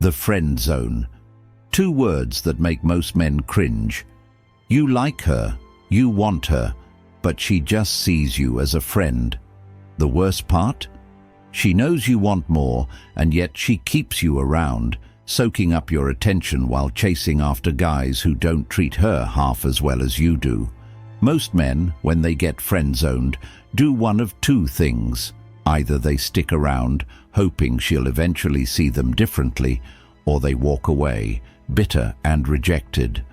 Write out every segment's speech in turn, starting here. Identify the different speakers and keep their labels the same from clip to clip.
Speaker 1: The friend zone. Two words that make most men cringe. You like her, you want her, but she just sees you as a friend. The worst part? She knows you want more, and yet she keeps you around, soaking up your attention while chasing after guys who don't treat her half as well as you do. Most men, when they get friend-zoned, do one of two things. Either they stick around, hoping she'll eventually see them differently, or they walk away, bitter and rejected.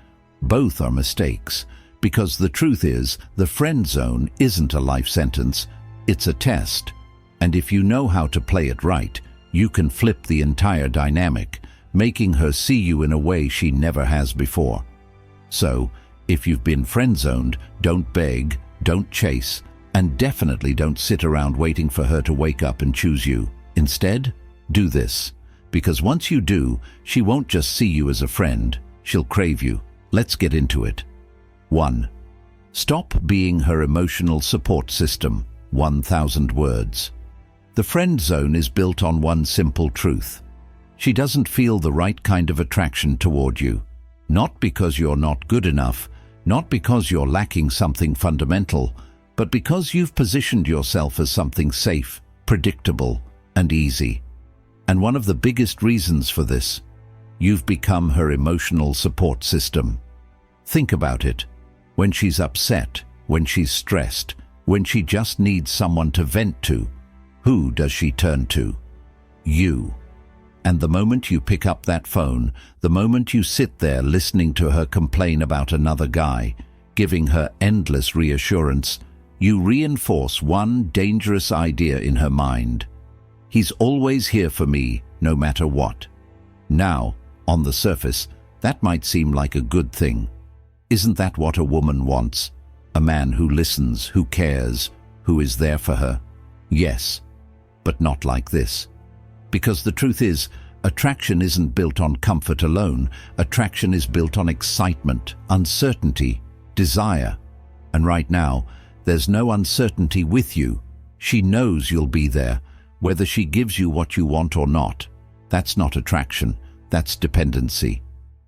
Speaker 1: Both are mistakes, because the truth is, the friend zone isn't a life sentence, it's a test. And if you know how to play it right, you can flip the entire dynamic, making her see you in a way she never has before. So, if you've been friend-zoned, don't beg, don't chase, and definitely don't sit around waiting for her to wake up and choose you. Instead, do this. Because once you do, she won't just see you as a friend, she'll crave you. Let's get into it. 1. Stop being her emotional support system. 1,000 words. The friend zone is built on one simple truth. She doesn't feel the right kind of attraction toward you. Not because you're not good enough, not because you're lacking something fundamental, but because you've positioned yourself as something safe, predictable, and easy. And one of the biggest reasons for this, you've become her emotional support system. Think about it. When she's upset, when she's stressed, when she just needs someone to vent to, who does she turn to? You. And the moment you pick up that phone, the moment you sit there listening to her complain about another guy, giving her endless reassurance, you reinforce one dangerous idea in her mind. He's always here for me, no matter what. Now, on the surface, that might seem like a good thing. Isn't that what a woman wants? A man who listens, who cares, who is there for her? Yes, but not like this. Because the truth is, attraction isn't built on comfort alone. Attraction is built on excitement, uncertainty, desire. And right now, there's no uncertainty with you. She knows you'll be there, whether she gives you what you want or not. That's not attraction, that's dependency.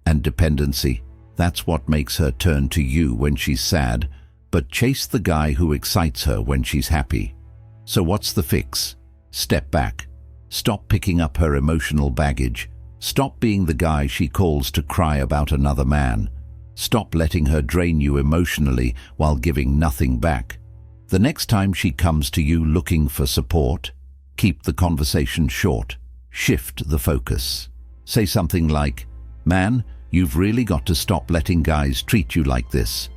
Speaker 1: And dependency, that's what makes her turn to you when she's sad, but chase the guy who excites her when she's happy. So what's the fix? Step back. Stop picking up her emotional baggage. Stop being the guy she calls to cry about another man. Stop letting her drain you emotionally while giving nothing back. The next time she comes to you looking for support, keep the conversation short. Shift the focus. Say something like, "Man, you've really got to stop letting guys treat you like this.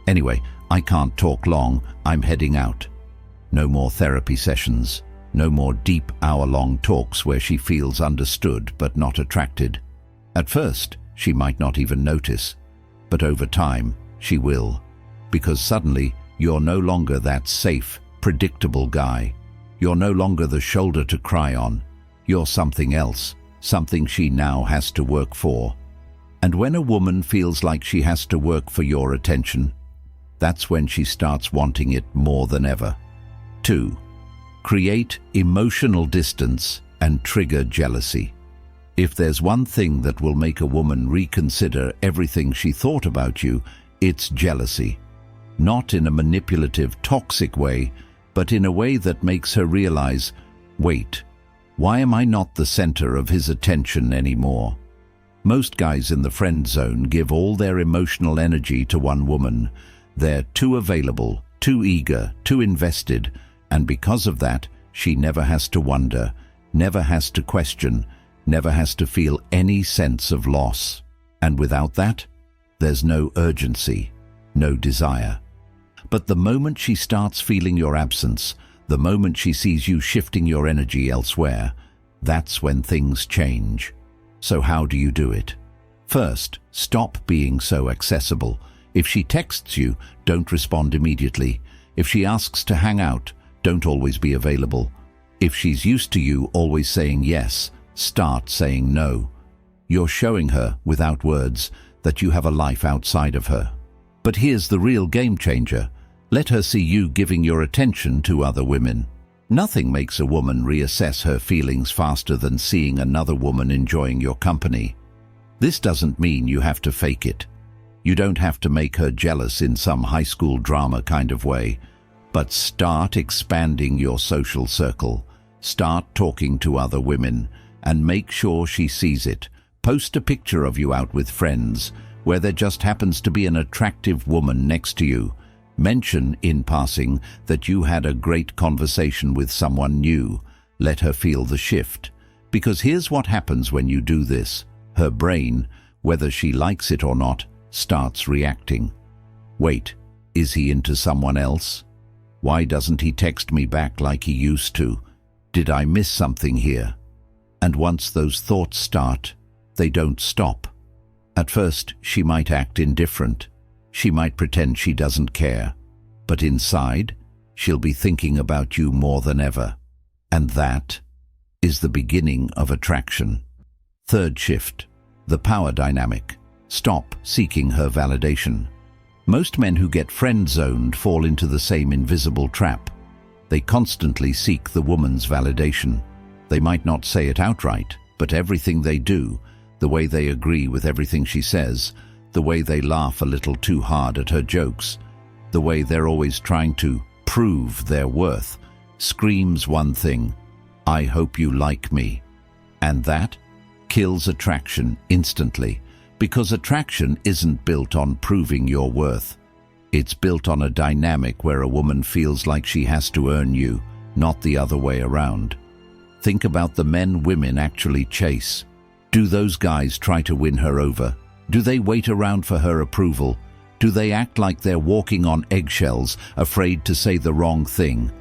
Speaker 1: Anyway, I can't talk long, I'm heading out." No more therapy sessions. No more deep hour-long talks where she feels understood but not attracted. At first, she might not even notice, but over time, she will. Because suddenly, you're no longer that safe, predictable guy. You're no longer the shoulder to cry on. You're something else, something she now has to work for. And when a woman feels like she has to work for your attention, that's when she starts wanting it more than ever. 2. Create emotional distance and trigger jealousy. If there's one thing that will make a woman reconsider everything she thought about you, it's jealousy. Not in a manipulative, toxic way, but in a way that makes her realize, wait, why am I not the center of his attention anymore? Most guys in the friend zone give all their emotional energy to one woman. They're too available, too eager, too invested, and because of that, she never has to wonder, never has to question, never has to feel any sense of loss. And without that, there's no urgency, no desire. But the moment she starts feeling your absence, the moment she sees you shifting your energy elsewhere, that's when things change. So how do you do it? First, stop being so accessible. If she texts you, don't respond immediately. If she asks to hang out, don't always be available. If she's used to you always saying yes, start saying no. You're showing her, without words, that you have a life outside of her. But here's the real game changer. Let her see you giving your attention to other women. Nothing makes a woman reassess her feelings faster than seeing another woman enjoying your company. This doesn't mean you have to fake it. You don't have to make her jealous in some high school drama kind of way, but start expanding your social circle. Start talking to other women and make sure she sees it. Post a picture of you out with friends where there just happens to be an attractive woman next to you. Mention in passing that you had a great conversation with someone new. Let her feel the shift. Because here's what happens when you do this. Her brain, whether she likes it or not, starts reacting. Wait, is he into someone else? Why doesn't he text me back like he used to? Did I miss something here? And once those thoughts start, they don't stop. At first, she might act indifferent. She might pretend she doesn't care. But inside, she'll be thinking about you more than ever. And that is the beginning of attraction. Third shift, the power dynamic. Stop seeking her validation. Most men who get friend-zoned fall into the same invisible trap. They constantly seek the woman's validation. They might not say it outright, but everything they do, the way they agree with everything she says, the way they laugh a little too hard at her jokes, the way they're always trying to prove their worth, screams one thing: I hope you like me. And that kills attraction instantly, because attraction isn't built on proving your worth. It's built on a dynamic where a woman feels like she has to earn you, not the other way around. Think about the men women actually chase. Do those guys try to win her over? Do they wait around for her approval? Do they act like they're walking on eggshells, afraid to say the wrong thing?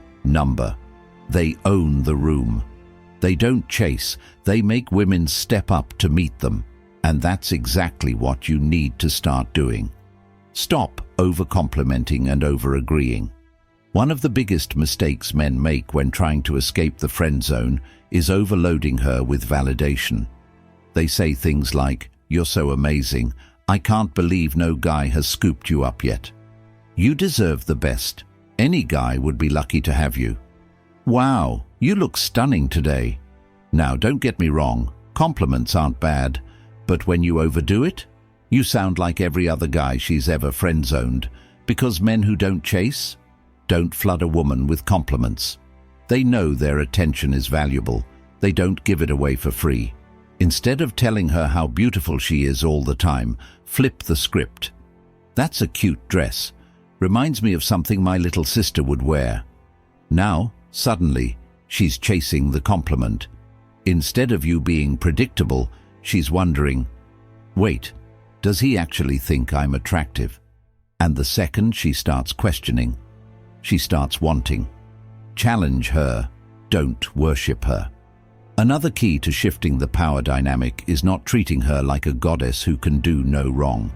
Speaker 1: They own the room. They don't chase, they make women step up to meet them. And that's exactly what you need to start doing. Stop over-complimenting and over-agreeing. One of the biggest mistakes men make when trying to escape the friend zone is overloading her with validation. They say things like, "You're so amazing. I can't believe no guy has scooped you up yet. You deserve the best. Any guy would be lucky to have you. Wow, you look stunning today." Now, don't get me wrong, compliments aren't bad, but when you overdo it, you sound like every other guy she's ever friend-zoned, because men who don't chase don't flood a woman with compliments. They know their attention is valuable. They don't give it away for free. Instead of telling her how beautiful she is all the time, flip the script. "That's a cute dress. Reminds me of something my little sister would wear." Now, suddenly, she's chasing the compliment. Instead of you being predictable, she's wondering, wait, does he actually think I'm attractive? And the second she starts questioning, she starts wanting. Challenge her, don't worship her. Another key to shifting the power dynamic is not treating her like a goddess who can do no wrong.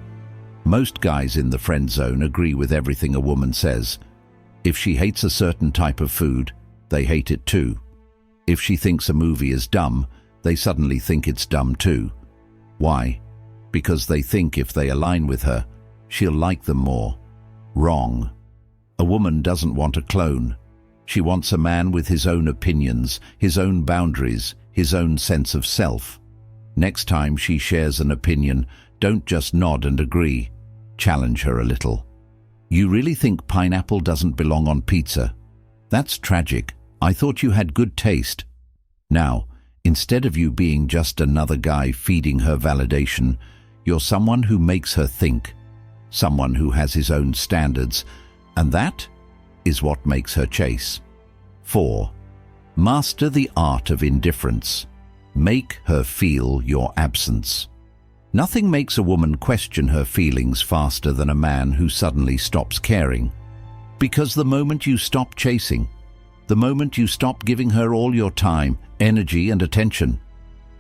Speaker 1: Most guys in the friend zone agree with everything a woman says. If she hates a certain type of food, they hate it too. If she thinks a movie is dumb, they suddenly think it's dumb too. Why? Because they think if they align with her, she'll like them more. Wrong. A woman doesn't want a clone. She wants a man with his own opinions, his own boundaries, his own sense of self. Next time she shares an opinion, don't just nod and agree. Challenge her a little. "You really think pineapple doesn't belong on pizza? That's tragic. I thought you had good taste." Now, instead of you being just another guy feeding her validation, you're someone who makes her think, someone who has his own standards, and that is what makes her chase. 4. Master the art of indifference. Make her feel your absence. Nothing makes a woman question her feelings faster than a man who suddenly stops caring. Because the moment you stop chasing, the moment you stop giving her all your time, energy, and attention,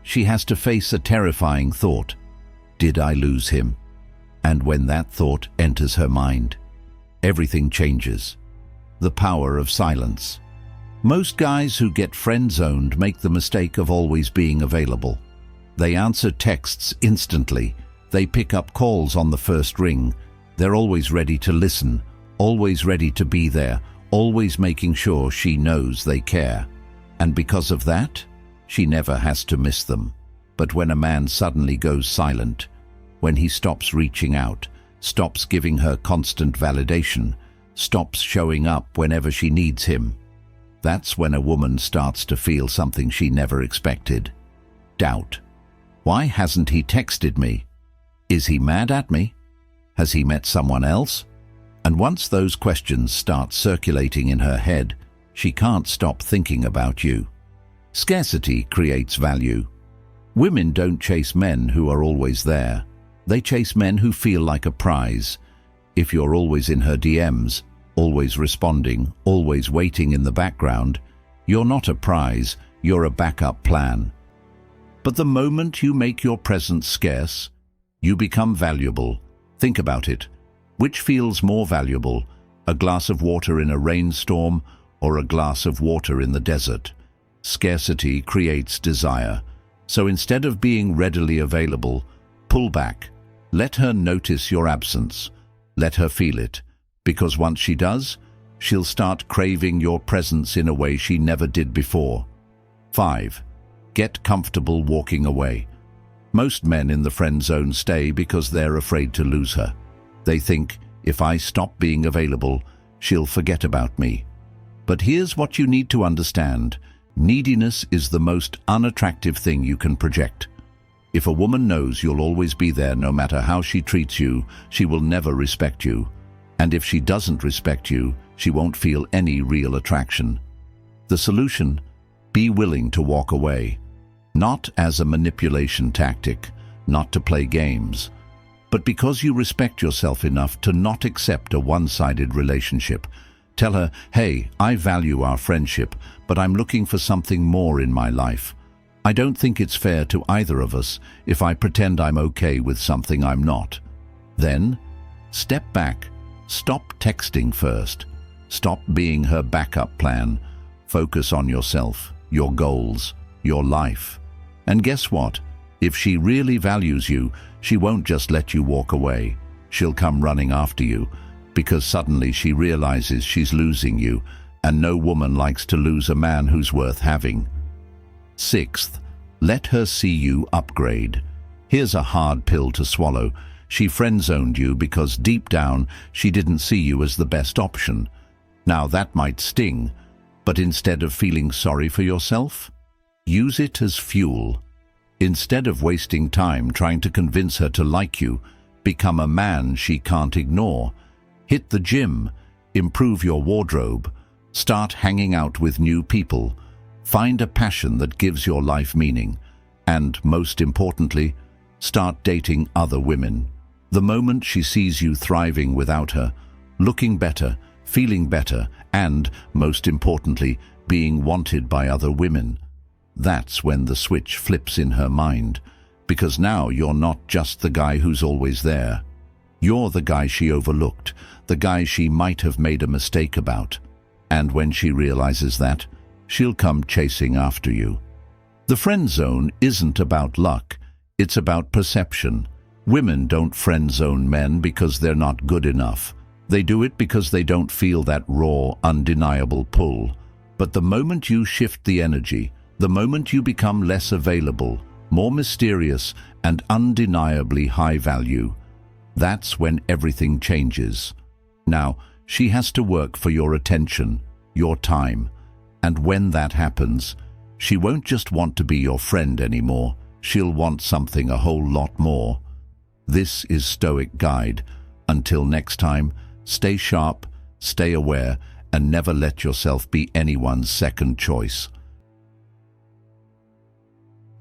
Speaker 1: she has to face a terrifying thought. Did I lose him? And when that thought enters her mind, everything changes. The power of silence. Most guys who get friend-zoned make the mistake of always being available. They answer texts instantly. They pick up calls on the first ring. They're always ready to listen, always ready to be there, always making sure she knows they care. And because of that, she never has to miss them. But when a man suddenly goes silent, when he stops reaching out, stops giving her constant validation, stops showing up whenever she needs him, that's when a woman starts to feel something she never expected. Doubt. Why hasn't he texted me? Is he mad at me? Has he met someone else? And once those questions start circulating in her head, she can't stop thinking about you. Scarcity creates value. Women don't chase men who are always there. They chase men who feel like a prize. If you're always in her DMs, always responding, always waiting in the background, you're not a prize, you're a backup plan. But the moment you make your presence scarce, you become valuable. Think about it. Which feels more valuable, a glass of water in a rainstorm or a glass of water in the desert? Scarcity creates desire. So instead of being readily available, pull back. Let her notice your absence. Let her feel it, because once she does, she'll start craving your presence in a way she never did before. 5. Get comfortable walking away. Most men in the friend zone stay because they're afraid to lose her. They think, if I stop being available, she'll forget about me. But here's what you need to understand. Neediness is the most unattractive thing you can project. If a woman knows you'll always be there no matter how she treats you, she will never respect you. And if she doesn't respect you, she won't feel any real attraction. The solution? Be willing to walk away. Not as a manipulation tactic, not to play games, but because you respect yourself enough to not accept a one-sided relationship. Tell her, hey, I value our friendship, but I'm looking for something more in my life. I don't think it's fair to either of us if I pretend I'm okay with something I'm not. Then, step back. Stop texting first. Stop being her backup plan. Focus on yourself, your goals, your life. And guess what? If she really values you, she won't just let you walk away. She'll come running after you, because suddenly she realizes she's losing you, and no woman likes to lose a man who's worth having. 6th, let her see you upgrade. Here's a hard pill to swallow. She friend-zoned you because deep down she didn't see you as the best option. Now that might sting, but instead of feeling sorry for yourself, use it as fuel. Instead of wasting time trying to convince her to like you, become a man she can't ignore. Hit the gym, improve your wardrobe, start hanging out with new people, find a passion that gives your life meaning, and, most importantly, start dating other women. The moment she sees you thriving without her, looking better, feeling better, and, most importantly, being wanted by other women, that's when the switch flips in her mind, because now you're not just the guy who's always there. You're the guy she overlooked, the guy she might have made a mistake about. And when she realizes that, she'll come chasing after you. The friend zone isn't about luck, it's about perception. Women don't friend zone men because they're not good enough. They do it because they don't feel that raw, undeniable pull. But the moment you shift the energy, the moment you become less available, more mysterious, and undeniably high value, that's when everything changes. Now, she has to work for your attention, your time, and when that happens, she won't just want to be your friend anymore, she'll want something a whole lot more. This is Stoic Guide. Until next time, stay sharp, stay aware, and never let yourself be anyone's second choice.